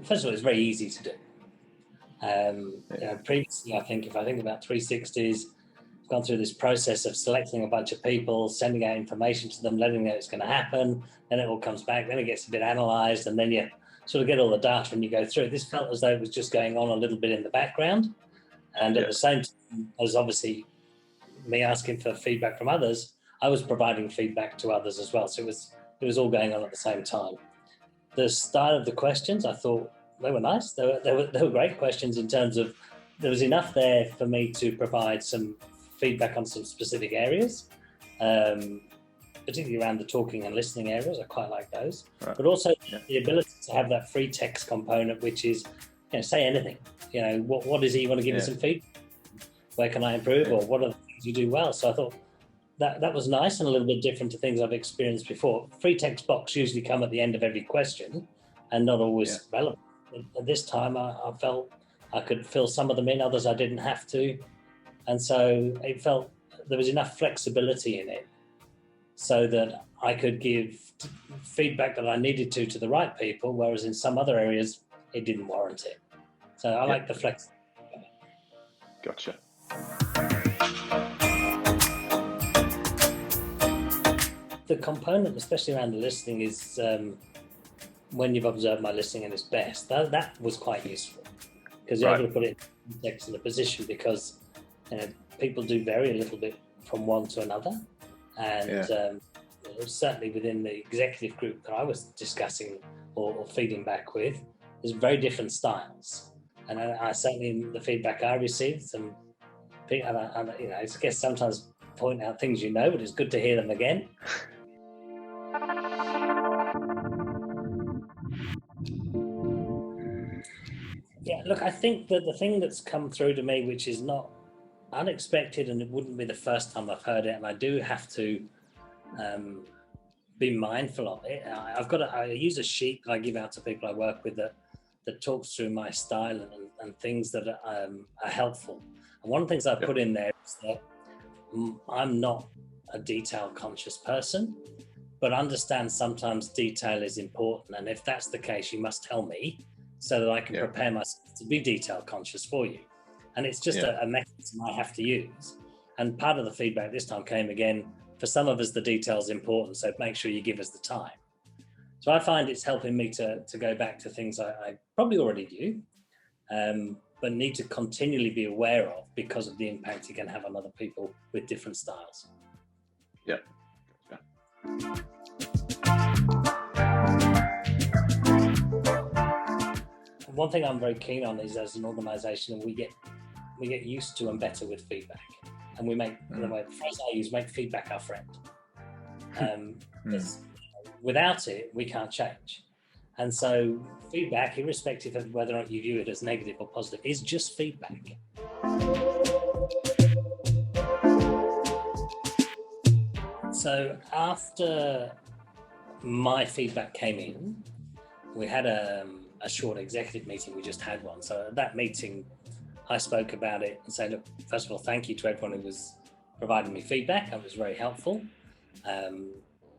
first of all, it's very easy to do. Previously, I think if I think about 360s, I've gone through this process of selecting a bunch of people, sending out information to them, letting them know it's going to happen, then it all comes back, then it gets a bit analysed, and then you sort of get all the data and you go through it. This felt as though it was just going on a little bit in the background, and at the same time as obviously me asking for feedback from others, I was providing feedback to others as well. So it was all going on at the same time. The style of the questions, I thought they were nice. They were great questions in terms of there was enough there for me to provide some feedback on some specific areas, particularly around the talking and listening areas. I quite like those, but also the ability to have that free text component, which is, say anything. What is it you want to give me some feedback? Where can I improve, or what are the things you do well? So I thought that was nice and a little bit different to things I've experienced before. Free text box usually come at the end of every question, and not always relevant. At this time, I felt I could fill some of them in, others I didn't have to. And so it felt there was enough flexibility in it so that I could give feedback that I needed to the right people, whereas in some other areas, it didn't warrant it. So I like the flexibility. Gotcha. The component, especially around the listening, is when you've observed my listening at its best. That was quite useful because you're able to put it in context and a position, because people do vary a little bit from one to another, and certainly within the executive group that I was discussing or feeding back with, there's very different styles. And I certainly, in the feedback I received, some people, I guess sometimes point out things but it's good to hear them again. Yeah, look, I think that the thing that's come through to me, which is not unexpected, and it wouldn't be the first time I've heard it, and I do have to be mindful of it. I use a sheet that I give out to people I work with that talks through my style and things that are helpful. And one of the things I put in there is that I'm not a detail conscious person, but understand sometimes detail is important. And if that's the case, you must tell me so that I can prepare myself to be detail conscious for you. And it's just a mechanism I have to use. And part of the feedback this time came again, for some of us, the detail is important. So make sure you give us the time. So I find it's helping me to go back to things I probably already do, but need to continually be aware of because of the impact you can have on other people with different styles. Yeah. One thing I'm very keen on is, as an organisation, we get used to and better with feedback, and we make the phrase I use, make feedback our friend. Without it, we can't change. And so feedback, irrespective of whether or not you view it as negative or positive, is just feedback. So after my feedback came in, we had a short executive meeting. We just had one. So at that meeting, I spoke about it and said, look, first of all, thank you to everyone who was providing me feedback. That was very helpful.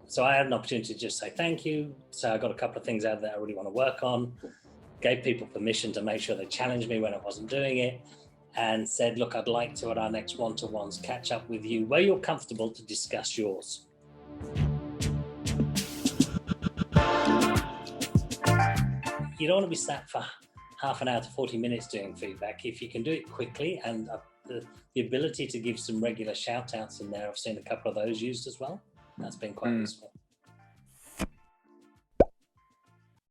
So I had an opportunity to just say thank you. So I got a couple of things out there I really want to work on, gave people permission to make sure they challenged me when I wasn't doing it, and said, look, I'd like to, at our next one-to-ones, catch up with you where you're comfortable to discuss yours. You don't want to be sat for half an hour to 40 minutes doing feedback. If you can do it quickly, and the ability to give some regular shout outs in there, I've seen a couple of those used as well. That's been quite useful.